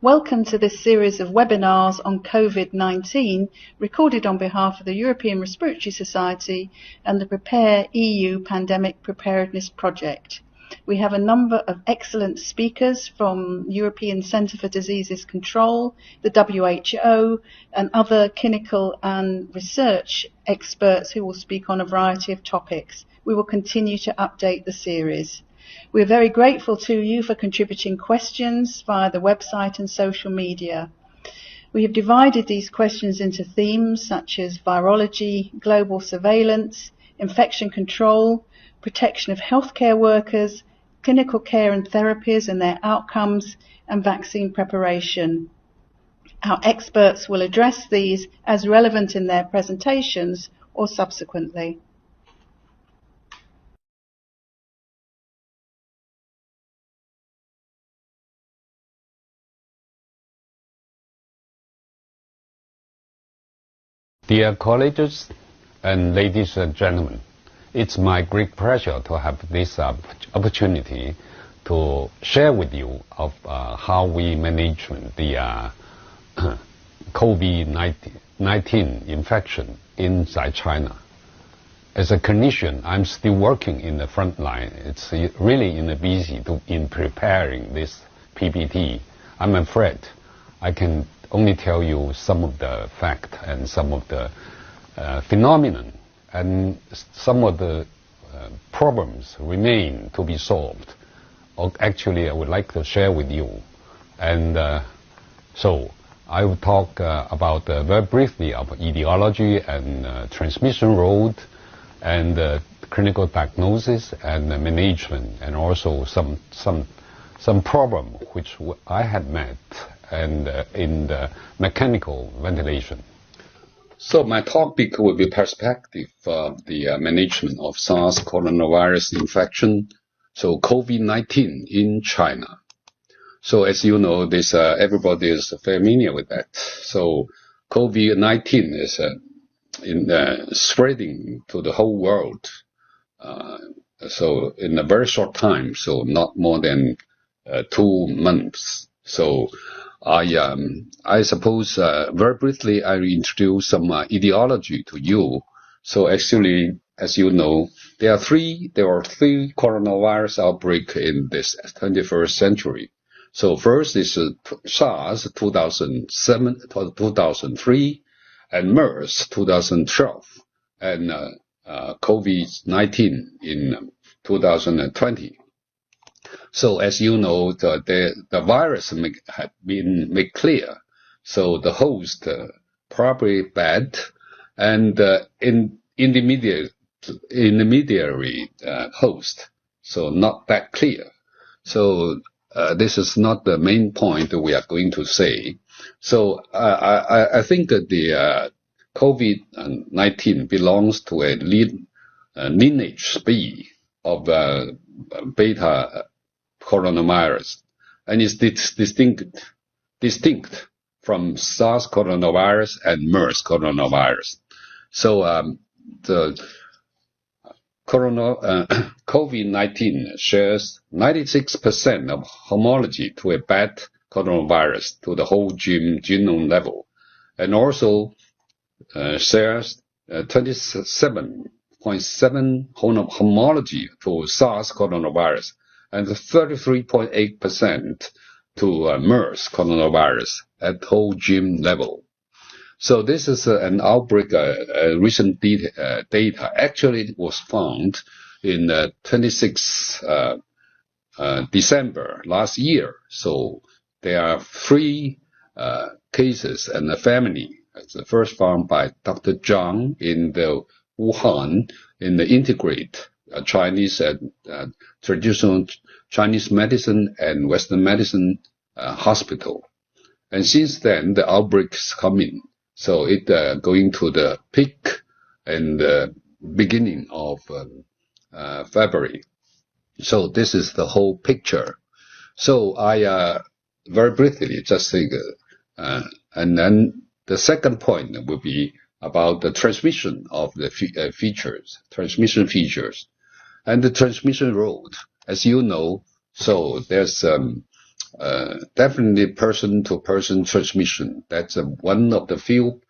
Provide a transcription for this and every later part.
Welcome to this series of webinars on COVID-19 recorded on behalf of the European Respiratory Society and the Prepare EU Pandemic Preparedness Project. We have a number of excellent speakers from European Centre for Diseases Control, the WHO, and other clinical and research experts who will speak on a variety of topics. We will continue to update the series. We're very grateful to you for contributing questions via the website and social media. We have divided these questions into themes such as virology, global surveillance, infection control, protection of healthcare workers, clinical care and therapies and their outcomes, and vaccine preparation. Our experts will address these as relevant in their presentations or subsequently. Dear colleagues and ladies and gentlemen, it's my great pleasure to have this opportunity to share with you of how we manage the COVID-19 infection inside China. As a clinician, I'm still working in the front line. It's really busy in preparing this PPT. I'm afraid I can only tell you some of the fact and some of the phenomenon, and some of the problems remain to be solved. Or actually, I would like to share with you. And so I will talk about very briefly about etiology and transmission road and clinical diagnosis and management, and also some problem which I had met and in the mechanical ventilation. So my topic will be perspective of the management of SARS coronavirus infection, so COVID-19 in China. So as you know, this everybody is familiar with that. So COVID-19 is spreading to the whole world. So in a very short time, so not more than 2 months. So I suppose very briefly I will introduce some etiology to you. So actually, as you know, there are three coronavirus outbreaks in this 21st century. So first is SARS 2003, and MERS 2012, and COVID-19 in 2020. So as you know, the virus had been made clear. So the host probably bad, and intermediary host, so not that clear. So this is not the main point we are going to say. So I think that the COVID-19 belongs to a lineage B of beta coronavirus, and is distinct from SARS coronavirus and MERS coronavirus. So the COVID-19 shares 96% of homology to a bad coronavirus to the whole genome level, and also shares 27.7 homology to SARS coronavirus, and 33.8% to MERS coronavirus at whole genome level. So this is an outbreak, recent data. Actually, it was found in 26 December last year. So there are 3 cases and a family. It's the first found by Dr. Zhong in the Wuhan in the integrate Chinese and traditional Chinese medicine and Western medicine hospital. And since then, the outbreaks come in. So it going to the peak in the beginning of February. So this is the whole picture. So I very briefly just say, and then the second point will be about the transmission of the transmission features, and the transmission road. As you know, so there's definitely person-to-person transmission. That's one of the few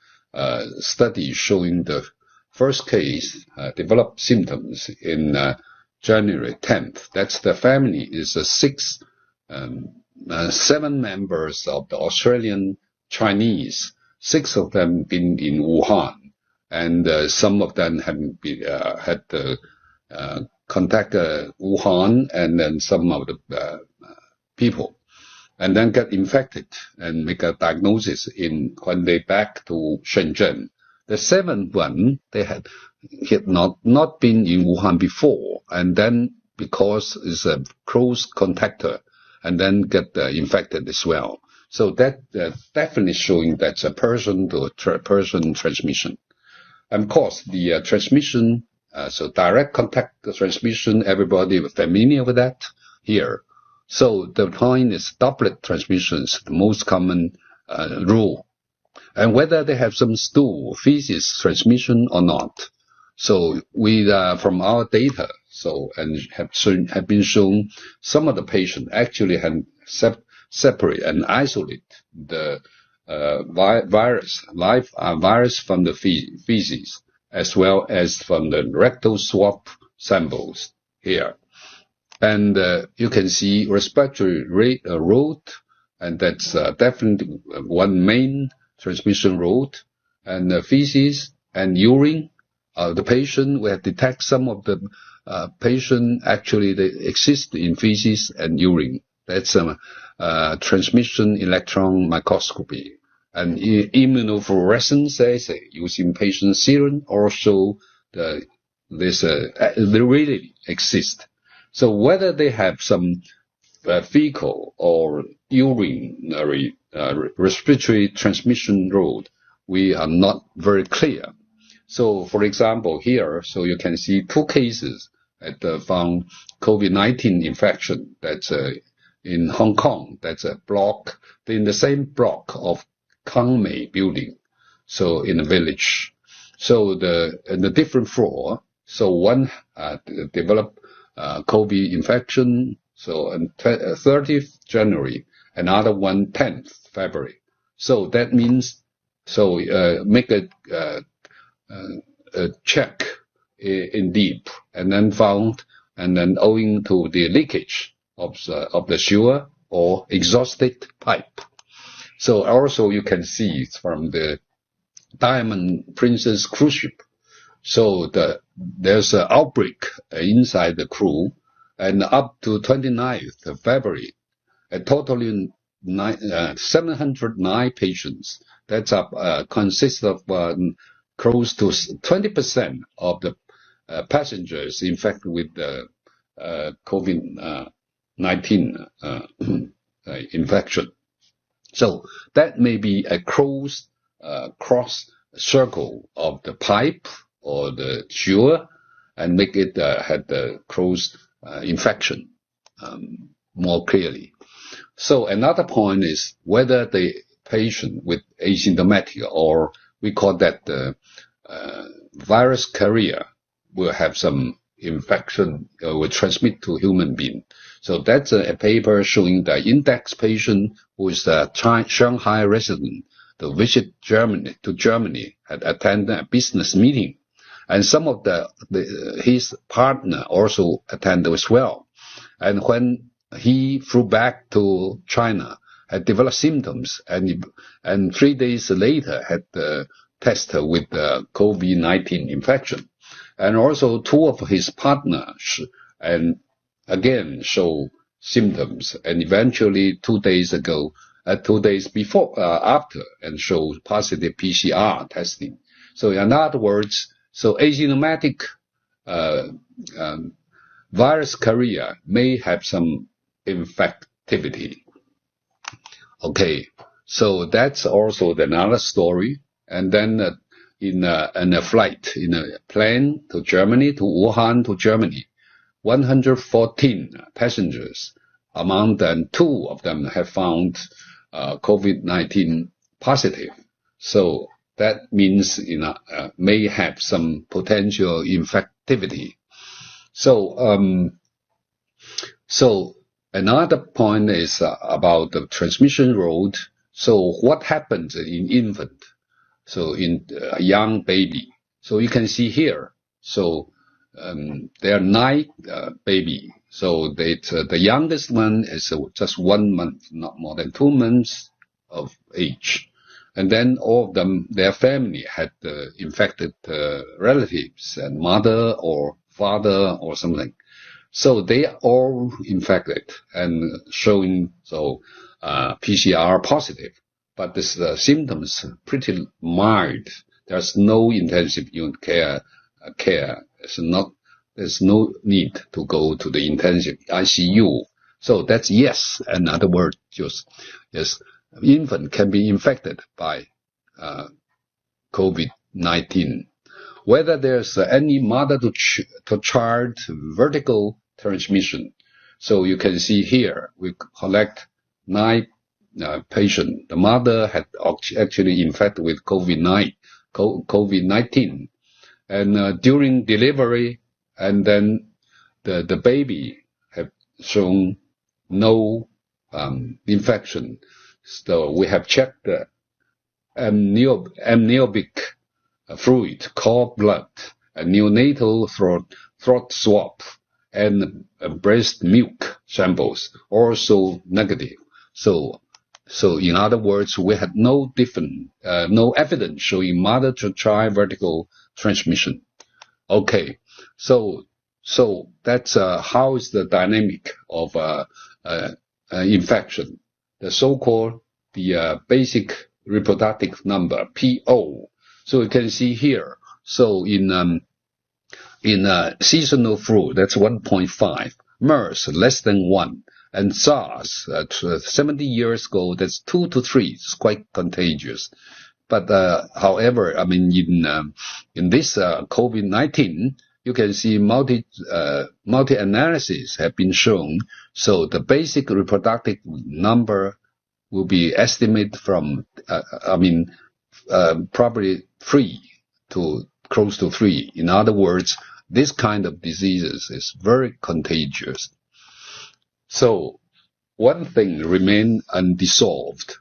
studies showing the first case developed symptoms in January 10th. That's the family is seven members of the Australian Chinese. 6 of them been in Wuhan, and some of them have been, had contact Wuhan, and then some of the people, and then get infected and make a diagnosis when they back to Shenzhen. The 7th one, they had not been in Wuhan before, and then because it's a close contactor, and then get infected as well. So that definitely showing that's a person-to-person transmission. And of course, the transmission, so direct contact transmission, everybody familiar with that here. So the point is droplet transmission is the most common rule. And whether they have some stool, feces transmission or not. So we, from our data, and have been shown some of the patients actually have separate and isolate the virus from the feces, as well as from the rectal swab samples here. And you can see respiratory route, and that's definitely one main transmission route, and feces and urine. The patient, we have detect some of the patient actually they exist in feces and urine. That's transmission electron microscopy. And immunofluorescence assay using patient serum also they really exist. So whether they have some fecal or urinary respiratory transmission route, we are not very clear. So, for example, here, so you can see 2 cases found COVID-19 infection. That's in Hong Kong. That's a block, in the same block of Kang Mei building. So in a village. So in the different floor. So one developed COVID infection. So on 30th January, another one 10th February. So that means, make a check in deep, and then found, and then owing to the leakage of the sewer or exhausted pipe. So also you can see from the Diamond Princess cruise ship. So there's an outbreak inside the crew, and up to 29th of February, a totally 709 patients. That's consists of close to 20% of the passengers infected with the COVID-19 infection. So that may be a closed cross circle of the pipe or the sewer, and make it had the closed infection more clearly. So another point is whether the patient with asymptomatic, or we call that the virus carrier, will have some infection, will transmit to human being. So that's a paper showing the index patient who is a Shanghai resident to visit Germany, had attended a business meeting. And some of his partner also attended as well. And when he flew back to China, had developed symptoms, and 3 days later had tested with the COVID-19 infection. And also 2 of his partners, and again show symptoms, and eventually 2 days before, after, and show positive PCR testing. So in other words, so asymptomatic virus carrier may have some infectivity. Okay, so that's also another story. And then in a flight, in a plane to Germany, to Wuhan to Germany, 114 passengers, among them 2 of them have found COVID-19 positive. So that means may have some potential infectivity. So Another point is about the transmission road. So what happens in infant? So in a young baby. So you can see here. So there are 9 baby. So the youngest one is just 1 month, not more than 2 months of age. And then all of them, their family had infected relatives and mother or father or something. So they are all infected and showing PCR positive, but the symptoms pretty mild. There's no intensive unit care. There's no need to go to the intensive ICU. So that's yes. In other words, yes, infant can be infected by COVID-19. Whether there's any mother to child vertical transmission. So you can see here, we collect 9 patients. The mother had actually infected with COVID-19. And during delivery, and then the baby have shown no infection. So we have checked the amniotic fluid, cord blood, a neonatal throat swab, and breast milk samples, also negative. So in other words, we had no evidence showing mother to child vertical transmission. Okay, so that's how is the dynamic of infection, the so-called the basic reproductive number (PO). So you can see here. So in seasonal flu, that's 1.5. MERS less than 1, and SARS 70 years ago, that's 2 to 3. It's quite contagious. But however, I mean in this COVID-19, you can see multi-analysis have been shown. So the basic reproductive number will be estimated from probably 3 to close to 3. In other words, this kind of diseases is very contagious. So one thing remain undissolved.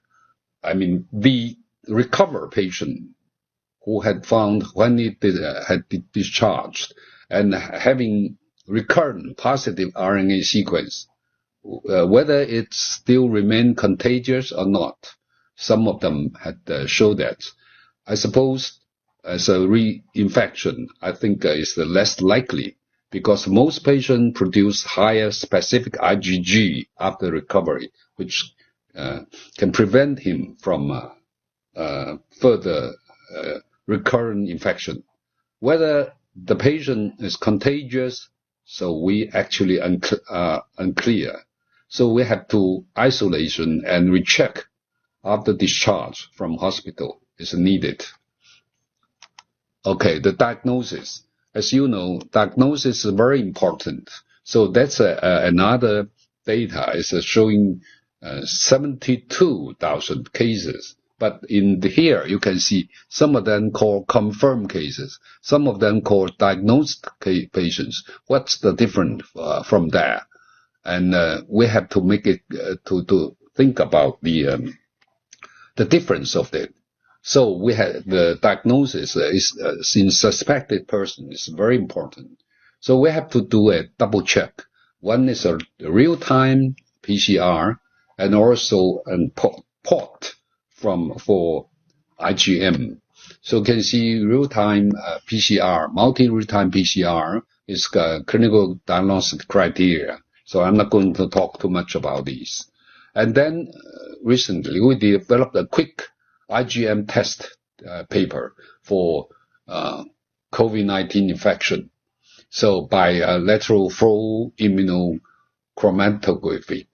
I mean, the recovered patient who had found when it had discharged and having recurrent positive RNA sequence, whether it still remain contagious or not, some of them had showed that. I suppose as a reinfection, I think is less likely because most patients produce higher specific IgG after recovery, which can prevent him from further recurrent infection. Whether the patient is contagious, so we actually unclear. So we have to isolation and recheck after discharge from hospital is needed. Okay, the diagnosis. As you know, diagnosis is very important. So that's another data is showing 72,000 cases. But in here, you can see some of them called confirmed cases. Some of them called diagnosed patients. What's the difference from there? And we have to make it to think about the difference of that. So we had the diagnosis is in suspected person is very important. So we have to do a double check. One is a real-time PCR and also a port for IgM. So you can see real-time PCR, multi-real-time PCR is clinical diagnostic criteria. So I'm not going to talk too much about these. And then recently we developed a quick IgM test paper for COVID-19 infection. So by lateral flow immunochromatographic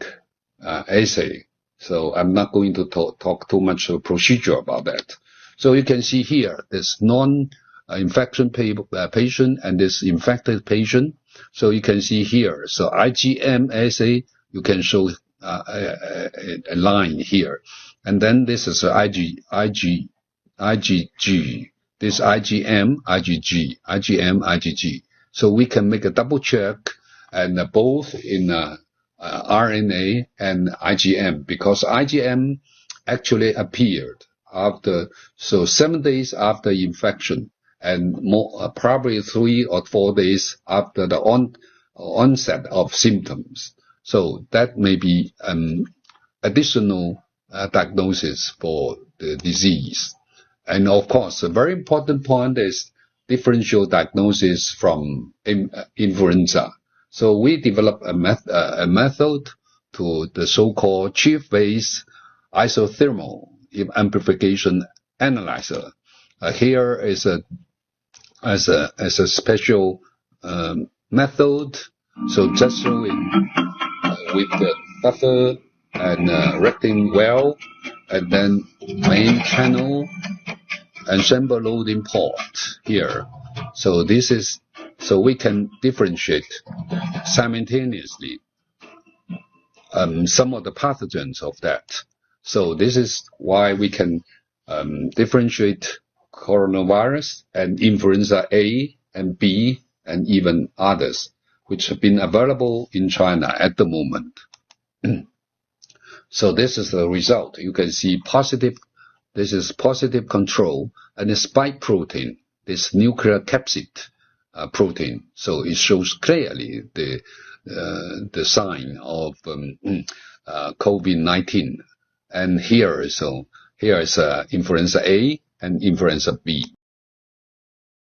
assay. So I'm not going to talk too much procedure about that. So you can see here this non-infection patient and this infected patient. So you can see here. So IgM assay, you can show a line here. And then this is IgG, this IgM, IgG. So we can make a double check and both in RNA and IgM, because IgM actually appeared after, so 7 days after infection, and more, probably 3 or 4 days after the onset of symptoms. So that may be additional diagnosis for the disease. And of course, a very important point is differential diagnosis from influenza. So we developed a method to the so-called chip-based isothermal amplification analyzer. Here is as a special method. So just showing with the buffer and recting well, and then main channel and sample loading port here. So this is, so we can differentiate simultaneously some of the pathogens of that. So this is why we can differentiate coronavirus and influenza A and B and even others, which have been available in China at the moment. So this is the result. You can see positive. This is positive control, and the spike protein, this nuclear capsid protein. So it shows clearly the sign of COVID-19. And here is influenza A and influenza B.